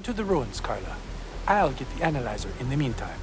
to the ruins, Carla. I'll get the analyzer in the meantime.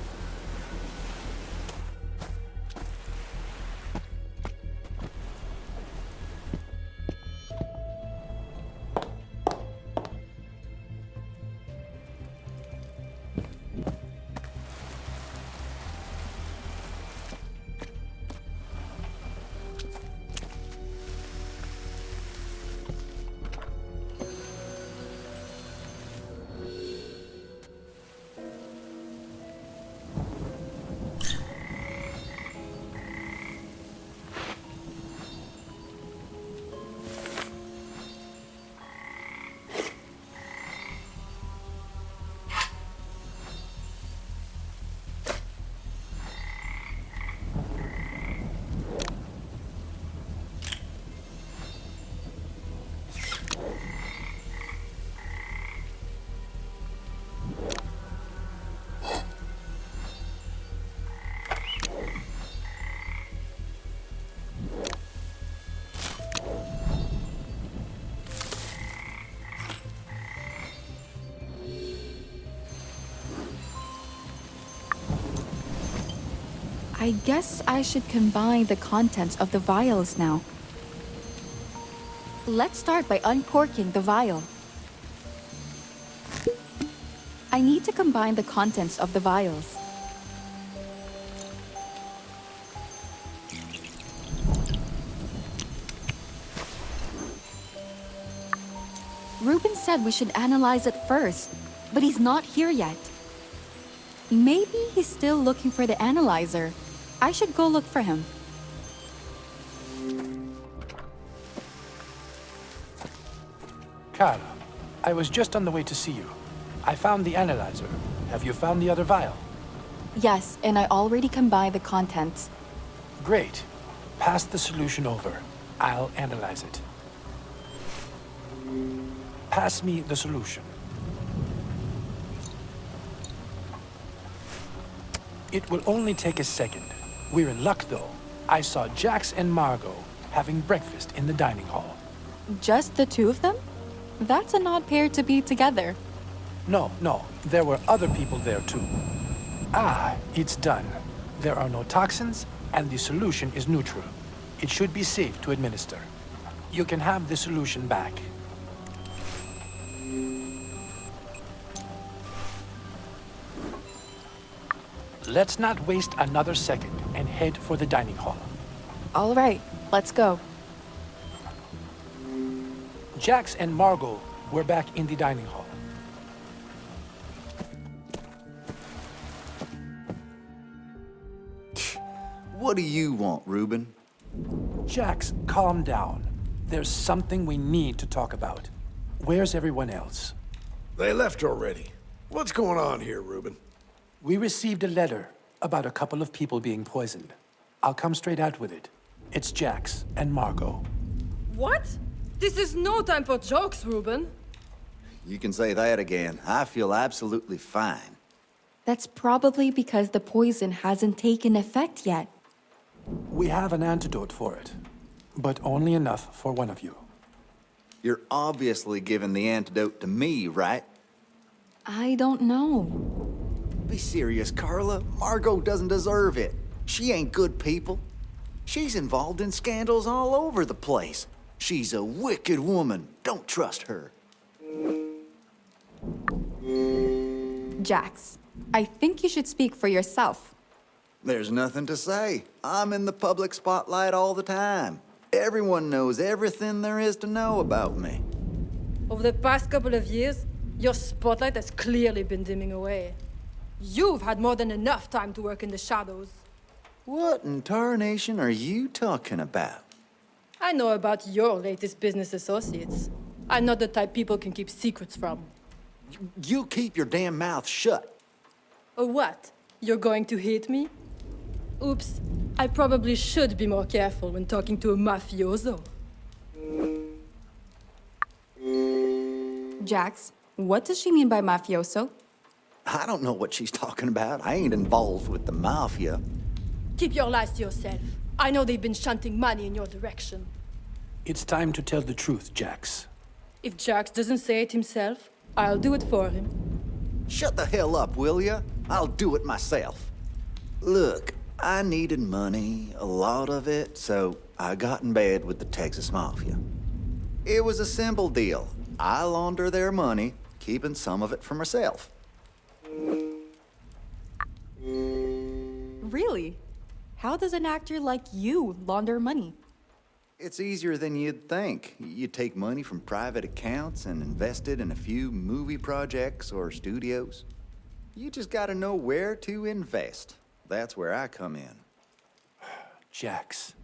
I guess I should combine the contents of the vials now. Let's start by uncorking the vial. I need to combine the contents of the vials. Ruben said we should analyze it first, but he's not here yet. Maybe he's still looking for the analyzer. I should go look for him. Carla, I was just on the way to see you. I found the analyzer. Have you found the other vial? Yes, and I already combined the contents. Great. Pass the solution over. I'll analyze it. Pass me the solution. It will only take a second. We're in luck, though. I saw Jax and Margot having breakfast in the dining hall. Just the two of them? That's an odd pair to be together. No, there were other people there, too. Ah, it's done. There are no toxins, and the solution is neutral. It should be safe to administer. You can have the solution back. Let's not waste another second and head for the dining hall. All right, let's go. Jax and Margot were back in the dining hall. What do you want, Ruben? Jax, calm down. There's something we need to talk about. Where's everyone else? They left already. What's going on here, Ruben? We received a letter about a couple of people being poisoned. I'll come straight out with it. It's Jax and Margot. What? This is no time for jokes, Ruben. You can say that again. I feel absolutely fine. That's probably because the poison hasn't taken effect yet. We have an antidote for it, but only enough for one of you. You're obviously giving the antidote to me, right? I don't know. Be serious, Carla. Margot doesn't deserve it. She ain't good people. She's involved in scandals all over the place. She's a wicked woman. Don't trust her. Jax, I think you should speak for yourself. There's nothing to say. I'm in the public spotlight all the time. Everyone knows everything there is to know about me. Over the past couple of years, your spotlight has clearly been dimming away. You've had more than enough time to work in the shadows. What in tarnation are you talking about? I know about your latest business associates. I'm not the type people can keep secrets from. You keep your damn mouth shut. Or what? You're going to hate me? Oops, I probably should be more careful when talking to a mafioso. Jax, what does she mean by mafioso? I don't know what she's talking about. I ain't involved with the mafia. Keep your lies to yourself. I know they've been shunting money in your direction. It's time to tell the truth, Jax. If Jax doesn't say it himself, I'll do it for him. Shut the hell up, will ya? I'll do it myself. Look, I needed money, a lot of it, so I got in bed with the Texas Mafia. It was a simple deal. I launder their money, keeping some of it for myself. Really? How does an actor like you launder money? It's easier than you'd think. You take money from private accounts and invest it in a few movie projects or studios. You just gotta know where to invest. That's where I come in. Jax,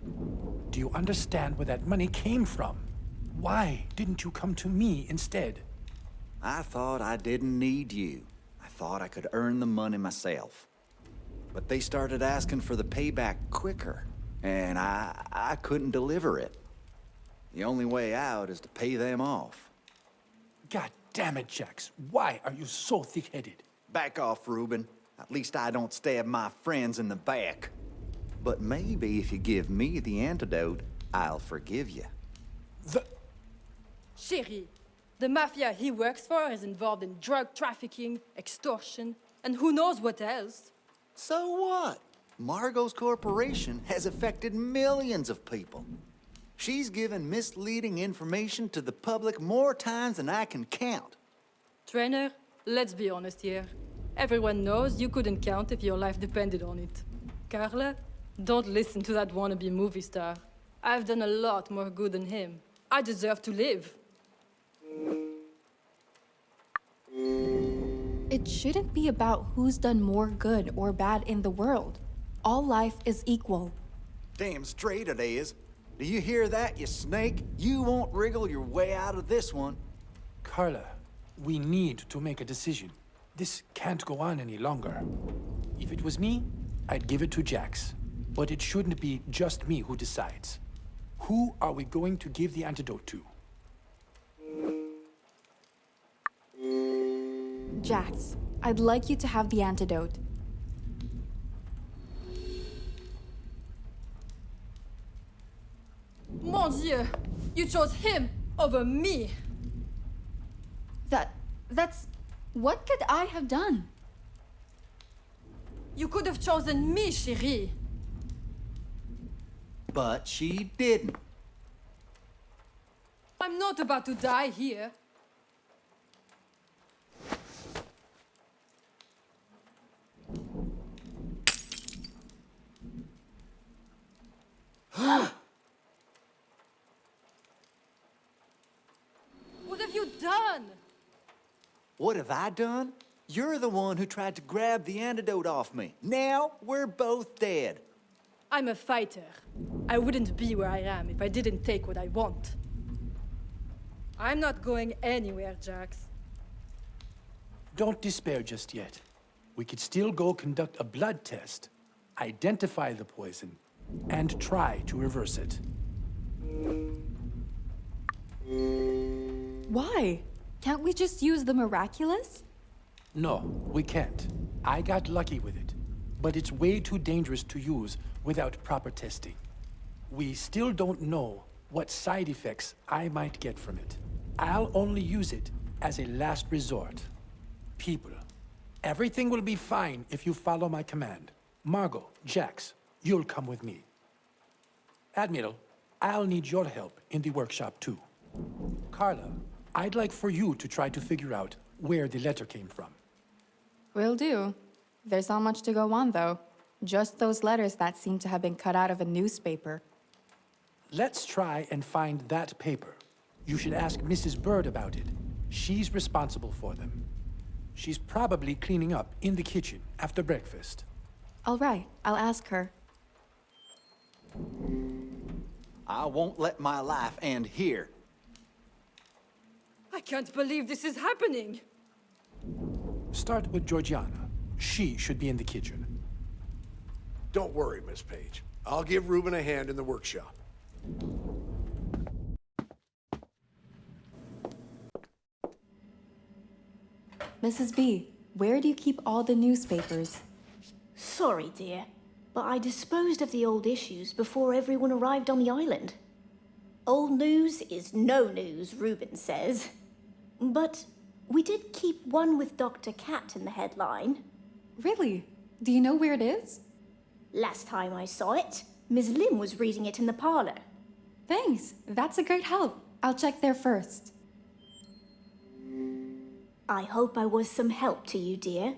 do you understand where that money came from? Why didn't you come to me instead? I thought I didn't need you. I thought I could earn the money myself. But they started asking for the payback quicker, and I couldn't deliver it. The only way out is to pay them off. God damn it, Jax. Why are you so thick-headed? Back off, Reuben. At least I don't stab my friends in the back. But maybe if you give me the antidote, I'll forgive you. Chérie, the mafia he works for is involved in drug trafficking, extortion, and who knows what else. So what? Margot's corporation has affected millions of people. She's given misleading information to the public more times than I can count. Trainer, let's be honest here. Everyone knows you couldn't count if your life depended on it. Carla, don't listen to that wannabe movie star. I've done a lot more good than him. I deserve to live. It shouldn't be about who's done more good or bad in the world. All life is equal. Damn straight it is. Do you hear that, you snake? You won't wriggle your way out of this one. Carla, we need to make a decision. This can't go on any longer. If it was me, I'd give it to Jax. But it shouldn't be just me who decides. Who are we going to give the antidote to? Jax, I'd like you to have the antidote. Mon Dieu! You chose him over me! That's... What could I have done? You could have chosen me, chérie! But she didn't. I'm not about to die here. What have you done? What have I done? You're the one who tried to grab the antidote off me. Now we're both dead. I'm a fighter. I wouldn't be where I am if I didn't take what I want. I'm not going anywhere, Jax. Don't despair just yet. We could still go conduct a blood test, identify the poison, and try to reverse it. Why? Can't we just use the miraculous? No, we can't. I got lucky with it, but it's way too dangerous to use without proper testing. We still don't know what side effects I might get from it. I'll only use it as a last resort. People, everything will be fine if you follow my command. Margot, Jax, you'll come with me. Admiral, I'll need your help in the workshop too. Carla, I'd like for you to try to figure out where the letter came from. Will do. There's not much to go on, though. Just those letters that seem to have been cut out of a newspaper. Let's try and find that paper. You should ask Mrs. Bird about it. She's responsible for them. She's probably cleaning up in the kitchen after breakfast. All right, I'll ask her. I won't let my life end here. I can't believe this is happening. Start with Georgiana. She should be in the kitchen. Don't worry, Miss Page. I'll give Reuben a hand in the workshop. Mrs. B, where do you keep all the newspapers? Sorry, dear, but I disposed of the old issues before everyone arrived on the island. Old news is no news, Reuben says. But We did keep one with Dr. Cat in the headline. Really? Do you know where it is? Last time I saw it, Ms. Lim was reading it in the parlor. Thanks. That's a great help. I'll check there first. I hope I was some help to you, dear.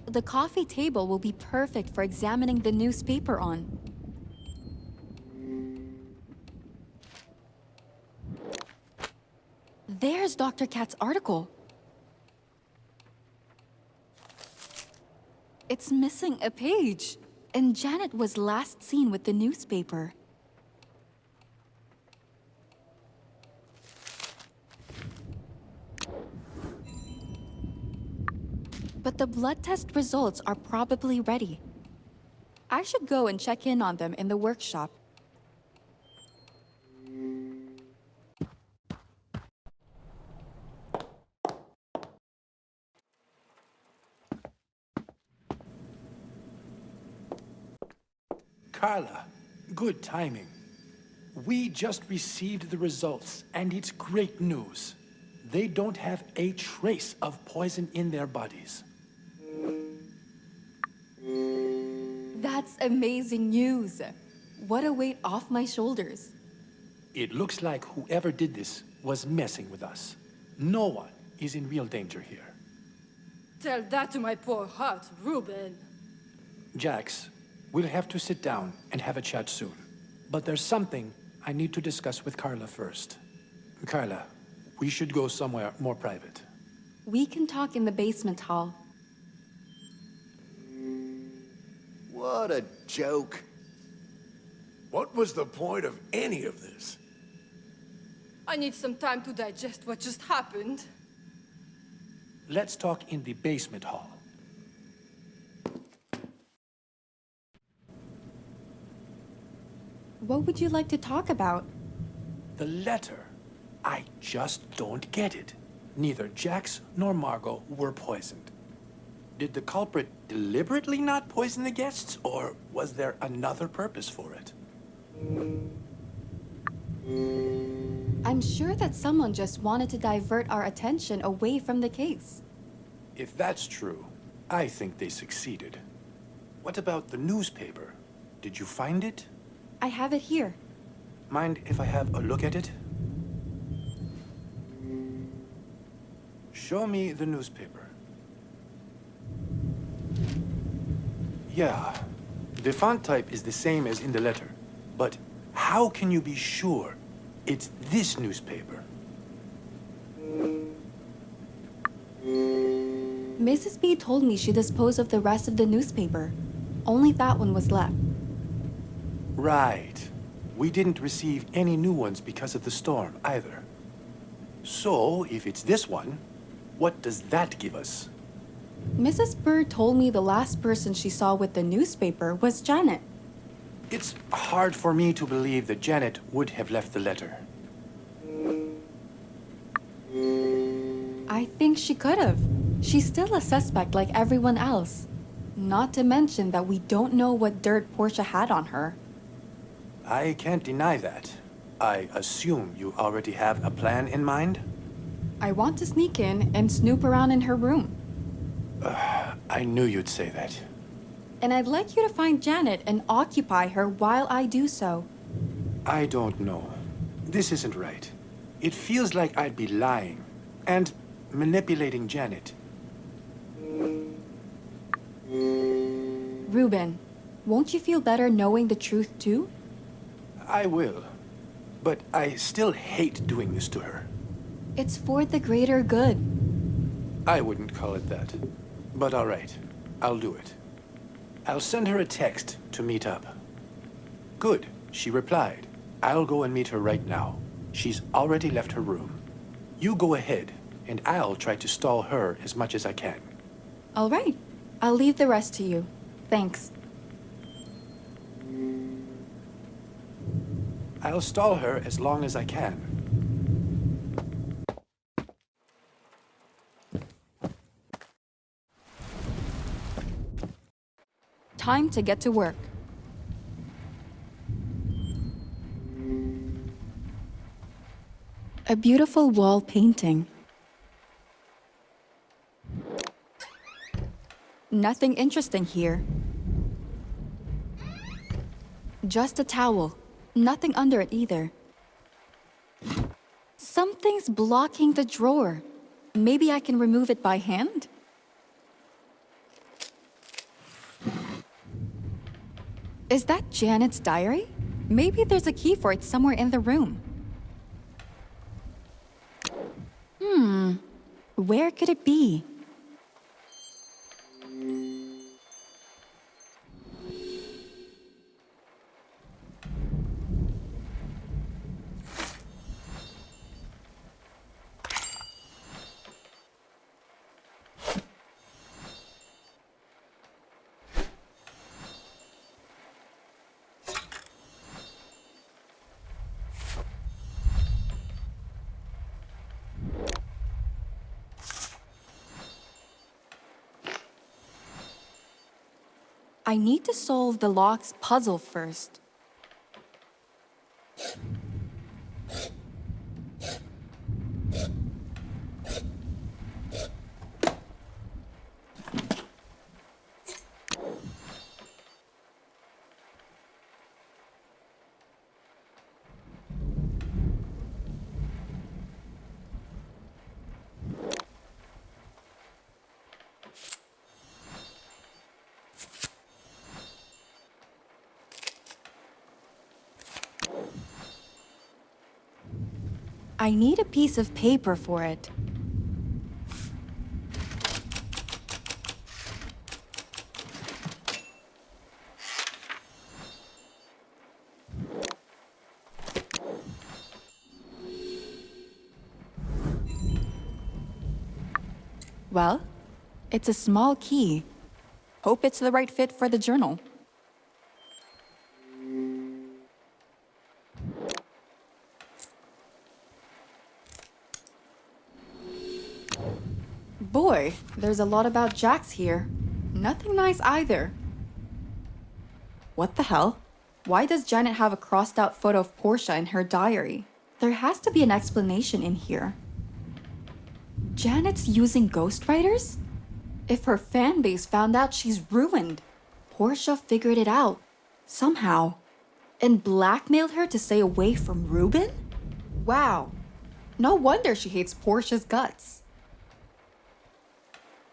The coffee table will be perfect for examining the newspaper on. There's Dr. Cat's article. It's missing a page, and Janet was last seen with the newspaper. But the blood test results are probably ready. I should go and check in on them in the workshop. Carla, good timing. We just received the results, and it's great news. They don't have a trace of poison in their bodies. That's amazing news. What a weight off my shoulders. It looks like whoever did this was messing with us. No one is in real danger here. Tell that to my poor heart, Ruben. Jax, we'll have to sit down and have a chat soon. But there's something I need to discuss with Carla first. Carla, we should go somewhere more private. We can talk in the basement hall. What a joke. What was the point of any of this? I need some time to digest what just happened. Let's talk in the basement hall. What would you like to talk about? The letter. I just don't get it. Neither Jax nor Margot were poisoned. Did the culprit deliberately not poison the guests, or was there another purpose for it? I'm sure that someone just wanted to divert our attention away from the case. If that's true, I think they succeeded. What about the newspaper? Did you find it? I have it here. Mind if I have a look at it? Show me the newspaper. Yeah, the font type is the same as in the letter. But how can you be sure it's this newspaper? Mrs. B told me she disposed of the rest of the newspaper. Only that one was left. Right. We didn't receive any new ones because of the storm, either. So, if it's this one, what does that give us? Mrs. Bird told me the last person she saw with the newspaper was Janet. It's hard for me to believe that Janet would have left the letter. I think she could have. She's still a suspect like everyone else. Not to mention that we don't know what dirt Portia had on her. I can't deny that. I assume you already have a plan in mind? I want to sneak in and snoop around in her room. I knew you'd say that. And I'd like you to find Janet and occupy her while I do so. I don't know. This isn't right. It feels like I'd be lying and manipulating Janet. Ruben, won't you feel better knowing the truth too? I will. But I still hate doing this to her. It's for the greater good. I wouldn't call it that. But all right, I'll do it. I'll send her a text to meet up. Good, she replied. I'll go and meet her right now. She's already left her room. You go ahead, and I'll try to stall her as much as I can. All right, I'll leave the rest to you. Thanks. I'll stall her as long as I can. Time to get to work. A beautiful wall painting. Nothing interesting here. Just a towel. Nothing under it either. Something's blocking the drawer. Maybe I can remove it by hand? Is that Janet's diary? Maybe there's a key for it somewhere in the room. Where could it be? I need to solve the lock's puzzle first. I need a piece of paper for it. Well, it's a small key. Hope it's the right fit for the journal. Boy, there's a lot about Jax here. Nothing nice either. What the hell? Why does Janet have a crossed out photo of Portia in her diary? There has to be an explanation in here. Janet's using ghostwriters? If her fan base found out, she's ruined. Portia figured it out. Somehow. And blackmailed her to stay away from Ruben? Wow. No wonder she hates Portia's guts.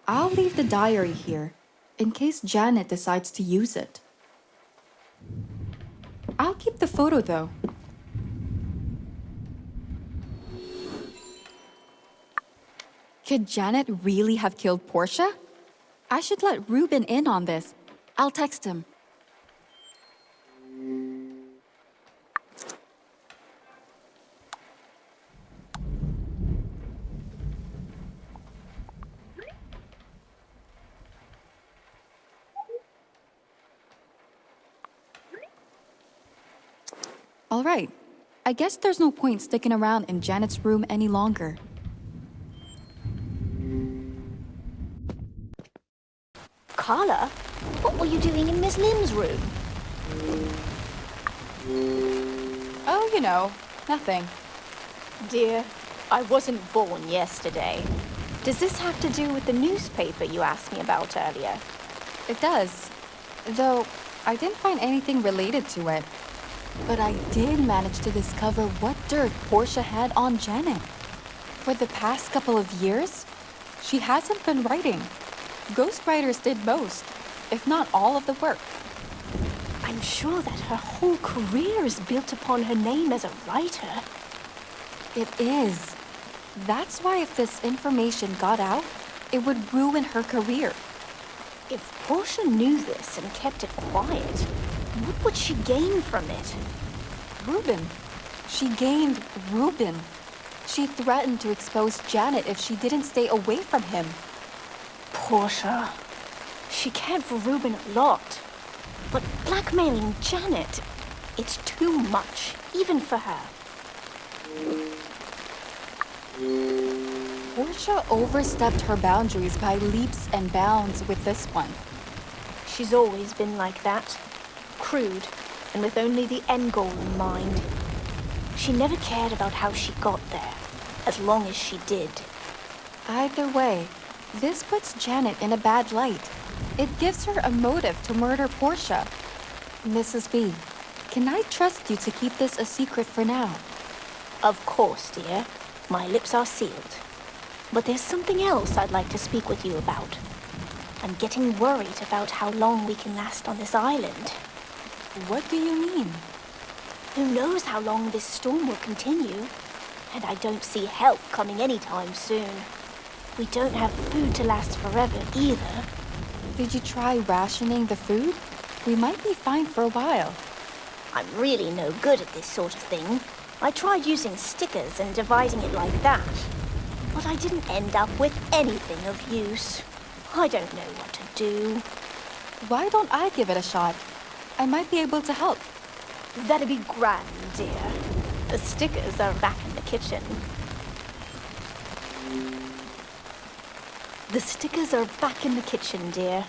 I'll leave the diary here, in case Janet decides to use it. I'll keep the photo, though. Could Janet really have killed Portia? I should let Ruben in on this. I'll text him. All right. I guess there's no point sticking around in Janet's room any longer. Carla, what were you doing in Miss Lim's room? Oh, nothing. Dear, I wasn't born yesterday. Does this have to do with the newspaper you asked me about earlier? It does. Though, I didn't find anything related to it. But I did manage to discover what dirt Portia had on Janet. For the past couple of years, she hasn't been writing. Ghostwriters did most, if not all of the work. I'm sure that her whole career is built upon her name as a writer. It is. That's why if this information got out, it would ruin her career. If Portia knew this and kept it quiet, what would she gain from it? Reuben. She gained Reuben. She threatened to expose Janet if she didn't stay away from him. Portia. She cared for Reuben a lot. But blackmailing Janet, it's too much, even for her. Portia overstepped her boundaries by leaps and bounds with this one. She's always been like that. Crude, and with only the end goal in mind. She never cared about how she got there, as long as she did. Either way, this puts Janet in a bad light. It gives her a motive to murder Portia. Mrs. B, can I trust you to keep this a secret for now? Of course, dear. My lips are sealed. But there's something else I'd like to speak with you about. I'm getting worried about how long we can last on this island. What do you mean? Who knows how long this storm will continue? And I don't see help coming anytime soon. We don't have food to last forever either. Did you try rationing the food? We might be fine for a while. I'm really no good at this sort of thing. I tried using stickers and dividing it like that. But I didn't end up with anything of use. I don't know what to do. Why don't I give it a shot? I might be able to help. That'd be grand, dear. The stickers are back in the kitchen. The stickers are back in the kitchen, dear.